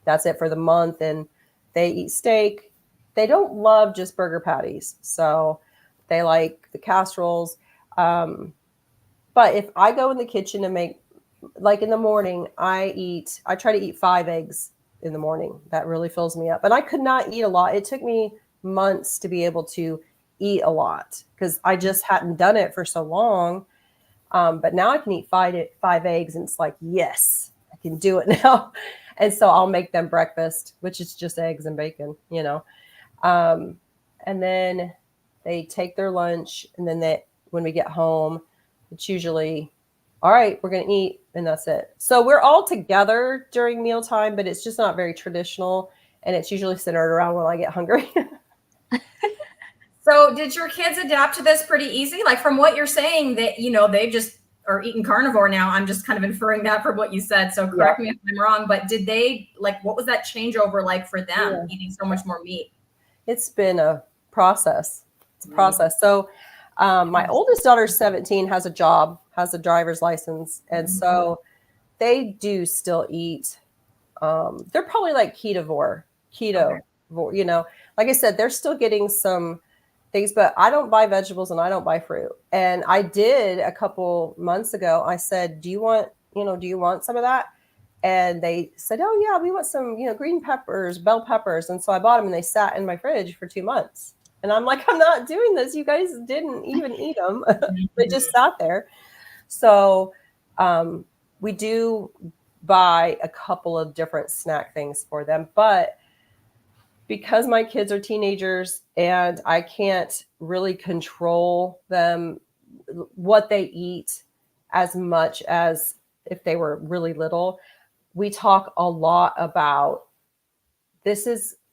that's it for the month. And they eat steak. They don't love just burger patties, so they like the casseroles. But if I go in the kitchen and make, in the morning, I try to eat 5 eggs in the morning. That really fills me up. And I could not eat a lot. It took me months to be able to eat a lot because I just hadn't done it for so long. But now I can eat 5 eggs, and it's like, yes, I can do it now. And so I'll make them breakfast, which is just eggs and bacon, and then they take their lunch, and then when we get home, it's usually, all right, we're going to eat, and that's it. So we're all together during mealtime, but it's just not very traditional, and it's usually centered around when I get hungry. So did your kids adapt to this pretty easy? Like, from what you're saying, that, they just are eating carnivore now. I'm just kind of inferring that from what you said. So correct me if I'm wrong, but did they, what was that changeover like for them, eating so much more meat? It's been a process. It's a process. So my oldest daughter's 17, has a job, has a driver's license. And so they do still eat. They're probably like keto. Like I said, they're still getting some things, but I don't buy vegetables and I don't buy fruit. And I did a couple months ago. I said, do you want some of that? And they said, oh yeah, we want some, green peppers, bell peppers. And so I bought them and they sat in my fridge for 2 months. And I'm like, I'm not doing this. You guys didn't even eat them. They just sat there. So we do buy a couple of different snack things for them. But because my kids are teenagers and I can't really control them, what they eat as much as if they were really little, we talk a lot about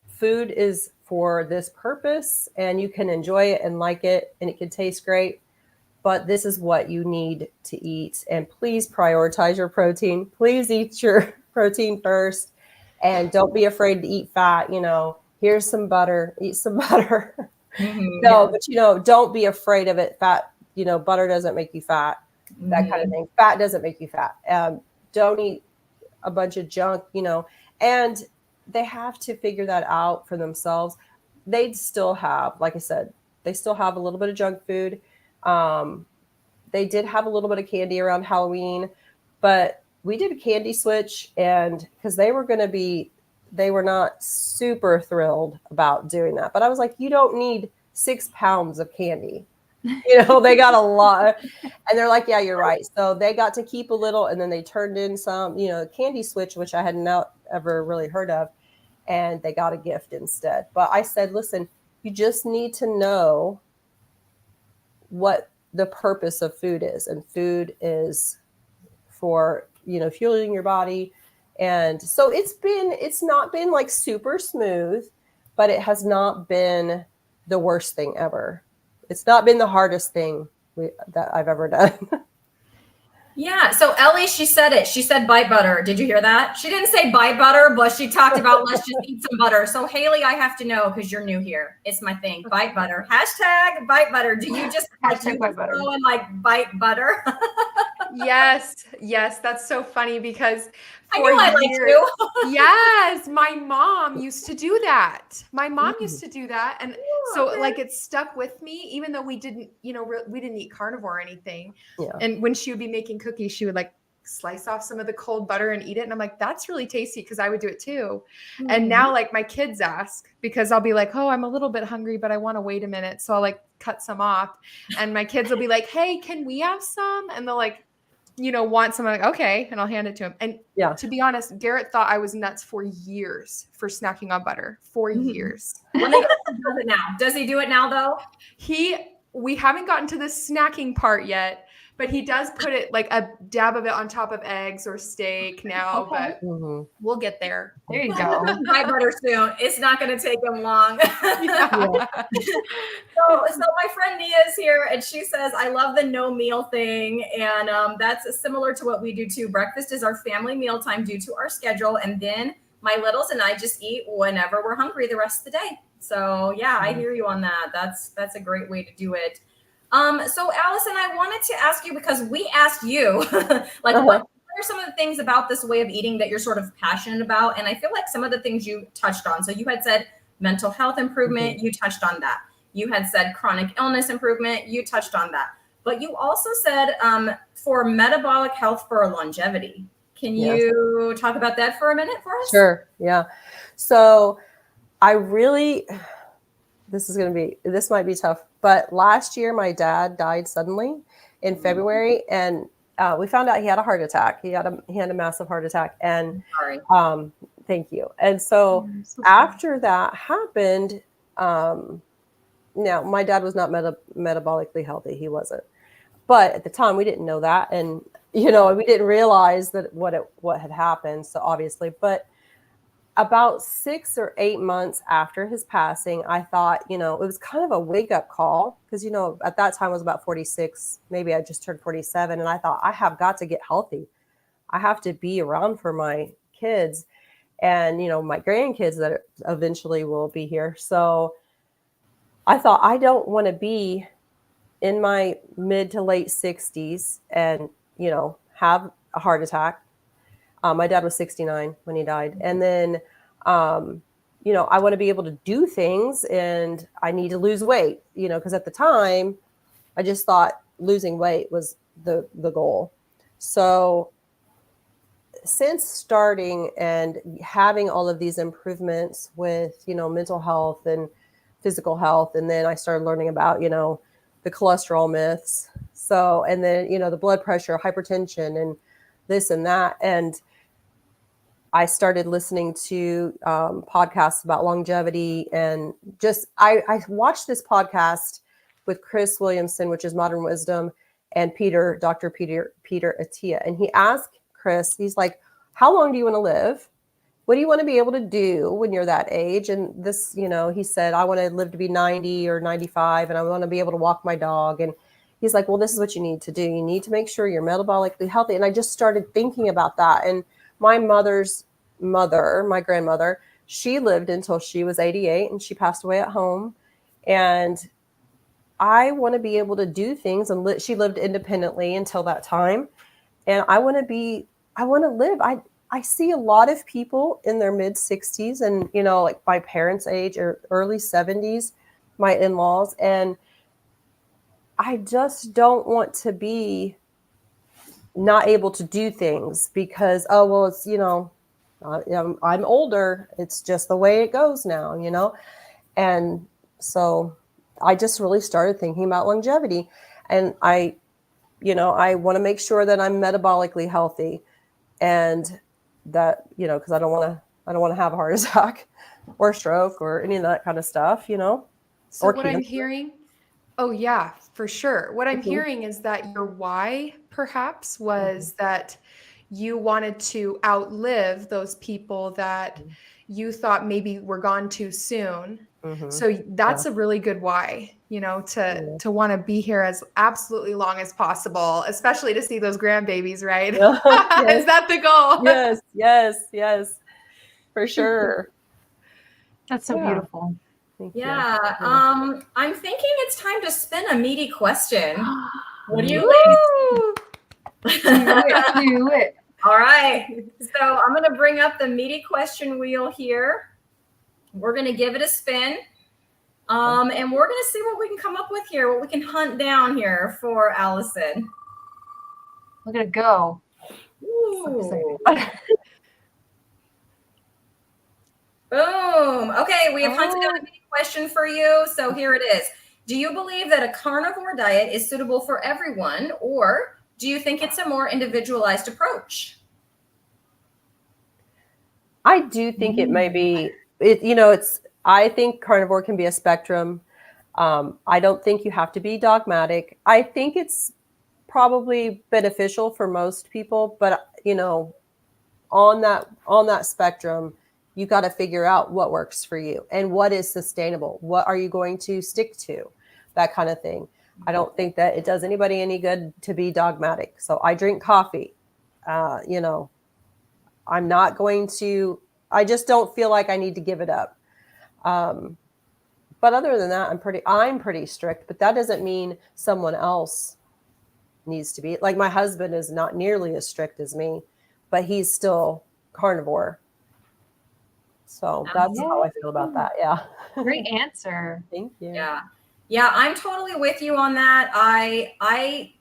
food is for this purpose and you can enjoy it and like it and it can taste great, but this is what you need to eat. And please prioritize your protein. Please eat your protein first and don't be afraid to eat fat. Here's some butter, eat some butter. But don't be afraid of it. Fat, butter doesn't make you fat, that kind of thing. Fat doesn't make you fat. Don't eat a bunch of junk, and they have to figure that out for themselves. They still have, like I said, they still have a little bit of junk food. They did have a little bit of candy around Halloween, but we did a candy switch, and because they were not super thrilled about doing that. But I was like, you don't need 6 pounds of candy. They got a lot. And they're like, yeah, you're right. So they got to keep a little, and then they turned in some, candy switch, which I had not ever really heard of. And they got a gift instead. But I said, listen, you just need to know what the purpose of food is. And food is for, fueling your body. And so it's not been like super smooth, but it has not been the worst thing ever. It's not been the hardest thing that I've ever done. Yeah. So Ellie, she said it. She said bite butter. Did you hear that? She didn't say bite butter, but she talked about let's just eat some butter. So Haley, I have to know because you're new here. It's my thing. Bite butter. Hashtag bite butter. Do you just Hashtag bite butter. go and bite butter? Yes. That's so funny because I knew I liked you. Yes, my mom used to do that. And so it stuck with me, even though we didn't eat carnivore or anything. Yeah. And when she would be making cookies, she would slice off some of the cold butter and eat it. And I'm like, that's really tasty because I would do it too. Mm-hmm. And now my kids ask because I'll be like, oh, I'm a little bit hungry, but I want to wait a minute. So I'll cut some off and my kids will be like, hey, can we have some? And they'll want some, okay. And I'll hand it to him. And to be honest, Garrett thought I was nuts for years for snacking on butter for years. Does it now? Does he do it now though? We haven't gotten to the snacking part yet, but he does put it a dab of it on top of eggs or steak now, but we'll get there. There you go. Buy butter soon. It's not going to take him long. Yeah. So my friend Nia is here and she says, I love the no meal thing. And that's similar to what we do too. Breakfast is our family mealtime due to our schedule. And then my littles and I just eat whenever we're hungry the rest of the day. So yeah, I hear you on that. That's a great way to do it. So Alison, I wanted to ask you, because we asked you, what are some of the things about this way of eating that you're sort of passionate about? And I feel like some of the things you touched on. So you had said mental health improvement. You touched on that. You had said chronic illness improvement. You touched on that. But you also said for metabolic health for longevity. Can you talk about that for a minute for us? Sure. Yeah. So this might be tough, but last year my dad died suddenly in February, and we found out he had a heart attack. He had a massive heart attack, and thank you. And so after that happened, now my dad was not metabolically healthy. He wasn't, but at the time we didn't know that, and we didn't realize that what had happened. So obviously, but about 6 or 8 months after his passing, I thought, it was kind of a wake up call because, at that time I was about 46, maybe I just turned 47. And I thought, I have got to get healthy. I have to be around for my kids and, my grandkids that eventually will be here. So I thought, I don't want to be in my mid to late 60s and, have a heart attack. My dad was 69 when he died. And then, I want to be able to do things and I need to lose weight, because at the time I just thought losing weight was the goal. So since starting and having all of these improvements with, mental health and physical health, and then I started learning about, the cholesterol myths. So, and then, the blood pressure, hypertension, and this and that. And I started listening to podcasts about longevity, and just, I watched this podcast with Chris Williamson, which is Modern Wisdom, and Dr. Peter Attia. And he asked Chris, he's like, how long do you want to live? What do you want to be able to do when you're that age? And this, he said, I want to live to be 90 or 95, and I want to be able to walk my dog. And he's like, well, this is what you need to do. You need to make sure you're metabolically healthy. And I just started thinking about that. And my mother's mother, my grandmother, she lived until she was 88 and she passed away at home. And I want to be able to do things. And she lived independently until that time. And I want to live. I see a lot of people in their mid 60s and, like my parents' age or early 70s, my in-laws. And I just don't want to be not able to do things because, oh, well, it's, I'm older. It's just the way it goes now, And so I just really started thinking about longevity. And I want to make sure that I'm metabolically healthy and that, because I don't want to have a heart attack or stroke or any of that kind of stuff, So or what I'm hearing, oh yeah, for sure. What I'm Mm-hmm. hearing is that your why perhaps was that you wanted to outlive those people that you thought maybe were gone too soon. Mm-hmm. So that's a really good why, to want to be here as absolutely long as possible, especially to see those grandbabies, right? Yes. Is that the goal? Yes, for sure. That's so beautiful. Thank you. Yeah. I'm thinking it's time to spin a meaty question. What do you Woo! Do it. All right. So I'm going to bring up the meaty question wheel here. We're going to give it a spin. And we're going to see what we can come up with here, what we can hunt down here for Alison. Look at it go. Ooh. Boom. Okay, we have hunted down a meaty question for you. So here it is. Do you believe that a carnivore diet is suitable for everyone, or do you think it's a more individualized approach? I do think it may be, I think carnivore can be a spectrum. I don't think you have to be dogmatic. I think it's probably beneficial for most people, but on that spectrum, you got to figure out what works for you and what is sustainable. What are you going to stick to? That kind of thing. I don't think that it does anybody any good to be dogmatic. So I drink coffee. I'm not going to, I just don't feel like I need to give it up. But other than that, I'm pretty strict, but that doesn't mean someone else needs to be. Like my husband is not nearly as strict as me, but he's still carnivore. So that's how I feel about that. Yeah. Great answer. Thank you. Yeah, I'm totally with you on that. I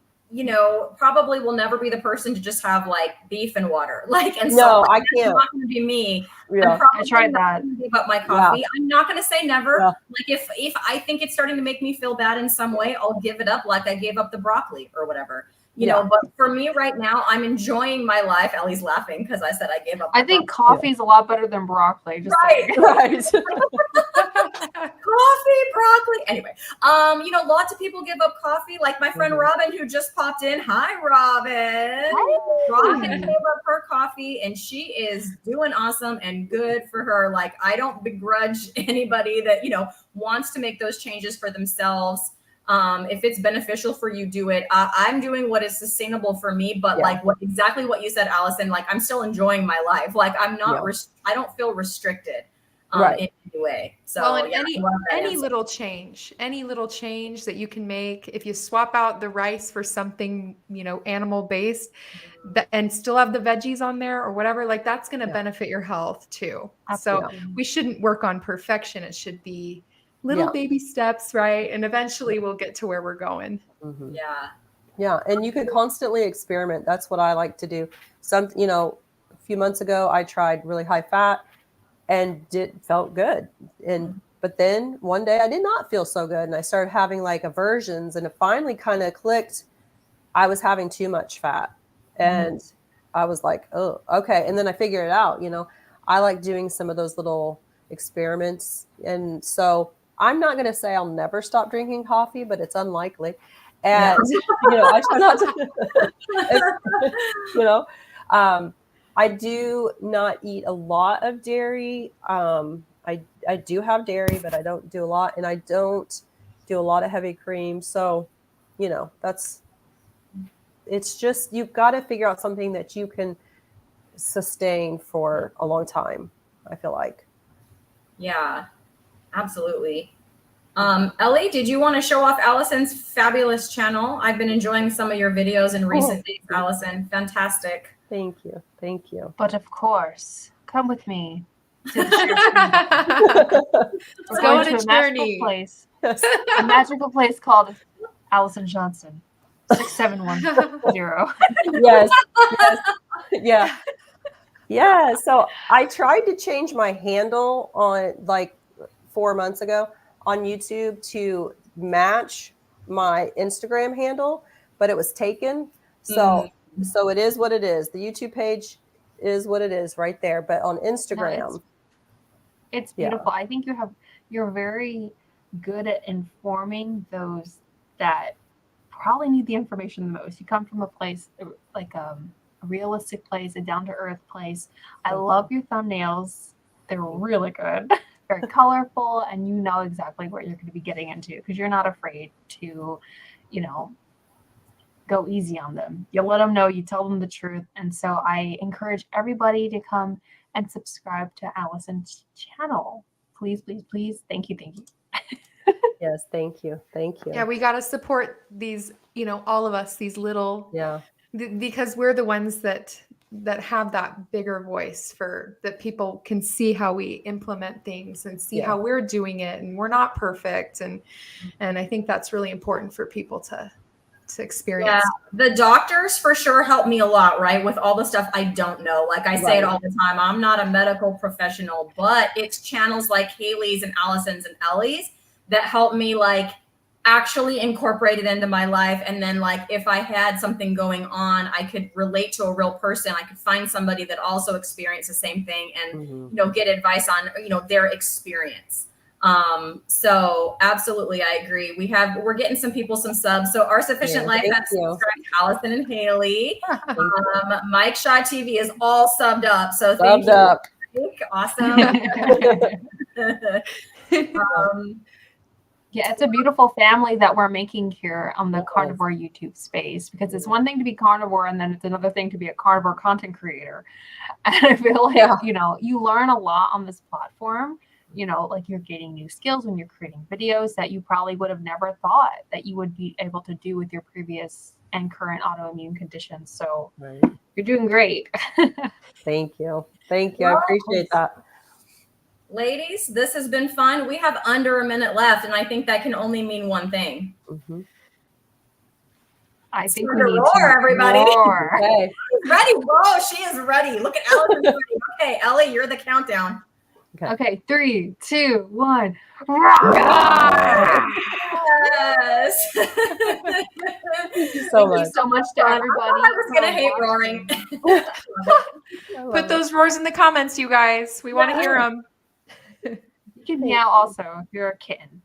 probably will never be the person to just have like beef and water. I can't. That's not going to be me. Yeah. I tried that. Give up my coffee. Yeah. I'm not going to say never. Yeah. Like if I think it's starting to make me feel bad in some way, I'll give it up. Like I gave up the broccoli or whatever. You know, but for me right now, I'm enjoying my life. Ellie's laughing because I said I gave up. I think coffee is a lot better than broccoli. Just right. Coffee, broccoli. Anyway, lots of people give up coffee. Like my friend Robin, who just popped in. Hi, Robin. Hi. Robin gave up her coffee, and she is doing awesome and good for her. Like I don't begrudge anybody that wants to make those changes for themselves. If it's beneficial for you, do it. I'm doing what is sustainable for me, but exactly what you said, Alison, like I'm still enjoying my life. Like I'm not, I don't feel restricted. Right. in any way. So well, and yeah, I love that any answer. little change that you can make, if you swap out the rice for something, animal based, and still have the veggies on there or whatever, like that's going to benefit your health too. So Absolutely. we shouldn't work on perfection. It should be little Yeah. baby steps, right? And eventually we'll get to where we're going. Mhm. Yeah. Yeah, and you can constantly experiment. That's what I like to do. A few months ago, I tried really high fat and felt good. But then one day I did not feel so good, and I started having like aversions, and it finally kind of clicked. I was having too much fat, and I was like, oh, okay. And then I figured it out. I like doing some of those little experiments, and so I'm not going to say I'll never stop drinking coffee, but it's unlikely. And I try not to. I do not eat a lot of dairy. I do have dairy, but I don't do a lot, and I don't do a lot of heavy cream. So, it's just, you've got to figure out something that you can sustain for a long time, I feel like. Yeah, absolutely. Ellie, did you want to show off Allison's fabulous channel? I've been enjoying some of your videos in recent days, Allison. Fantastic. Thank you. Thank you. But of course, come with me. Let's We're go going on to a magical journey. place. A magical place called Alison Johnson. 6710. Yes. Yeah. Yeah. So I tried to change my handle on like 4 months ago on YouTube to match my Instagram handle, but it was taken. So it is what it is. The YouTube page is what it is right there. But on Instagram, it's beautiful. I think you're very good at informing those that probably need the information the most. You come from a place like a realistic place, a down-to-earth place. I love your thumbnails. They're really good. Very colorful, and you know exactly what you're going to be getting into because you're not afraid to, go easy on them. You let them know, you tell them the truth. And so I encourage everybody to come and subscribe to Allison's channel. Please, please, please. Thank you. Thank you. yes, thank you. Thank you. Yeah, we got to support these, all of us, these little, because we're the ones that have that bigger voice for that people can see how we implement things and see how we're doing it, and we're not perfect. And I think that's really important for people to experience. Yeah, the doctors for sure help me a lot, right? With all the stuff I don't know. Like I say it all the time, I'm not a medical professional, but it's channels like Haley's and Allison's and Ellie's that help me like actually incorporate it into my life. And then like, if I had something going on, I could relate to a real person. I could find somebody that also experienced the same thing and, get advice on, their experience. So absolutely, I agree. We're getting some subs. So Our Sufficient Life has subscribed to Allison and Haley. Mike Shaw TV is all subbed up. So thank you. Awesome. Yeah, it's a beautiful family that we're making here on the carnivore YouTube space, because it's one thing to be carnivore and then it's another thing to be a carnivore content creator. And I feel like, you learn a lot on this platform. Like you're getting new skills when you're creating videos that you probably would have never thought that you would be able to do with your previous and current autoimmune conditions. So you're doing great. Thank you. Thank you. I appreciate that. Ladies, this has been fun. We have under a minute left, and I think that can only mean one thing. I think we need to everybody. Roar. Okay. Ready? Whoa, she is ready. Look at Allison. Okay, Ellie, you're the countdown. Okay, 3, 2, 1. Yes. Thank you so much. Thank you so much to everybody. I was gonna hate roaring. Put those roars in the comments, you guys. We want to hear them. You can meow also if you're a kitten.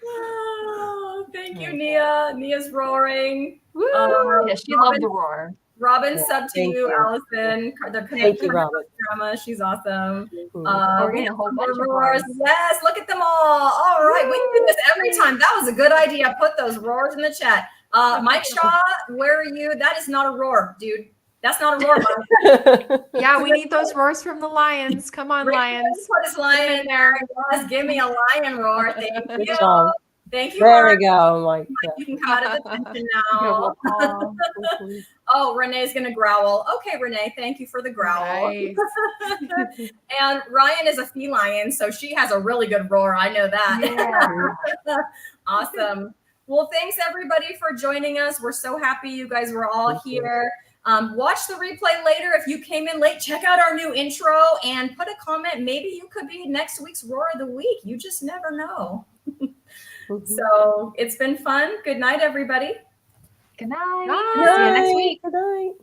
Oh, thank you, Nia. Nia's roaring. Yeah, she loved the roar. Robin, sub to you, Allison. Thank you, Robin. Drama. She's awesome. We're getting a whole bunch of roars. Yes, look at them all. All right, we do this every time. That was a good idea. Put those roars in the chat. Mike Shaw, where are you? That is not a roar, dude. That's not a roar, Mom. Yeah, we need those roars from the lions. Come on, Rick, lions. put his lion in there. Yes, give me a lion roar. Thank Good you. job. Thank you. There Mark. we go. I'm like, You can come out of the tension Give now. a paw. Oh, Renee's going to growl. Okay, Renee, thank you for the growl. Nice. And Ryan is a feline, so she has a really good roar. I know that. Yeah. Awesome. Well, thanks everybody for joining us. We're so happy you guys were all Thank you. here. Watch the replay later. If you came in late, check out our new intro and put a comment. Maybe you could be next week's Roar of the Week. You just never know. So it's been fun. Good night, everybody. Good night. Bye. See you next week. Good night.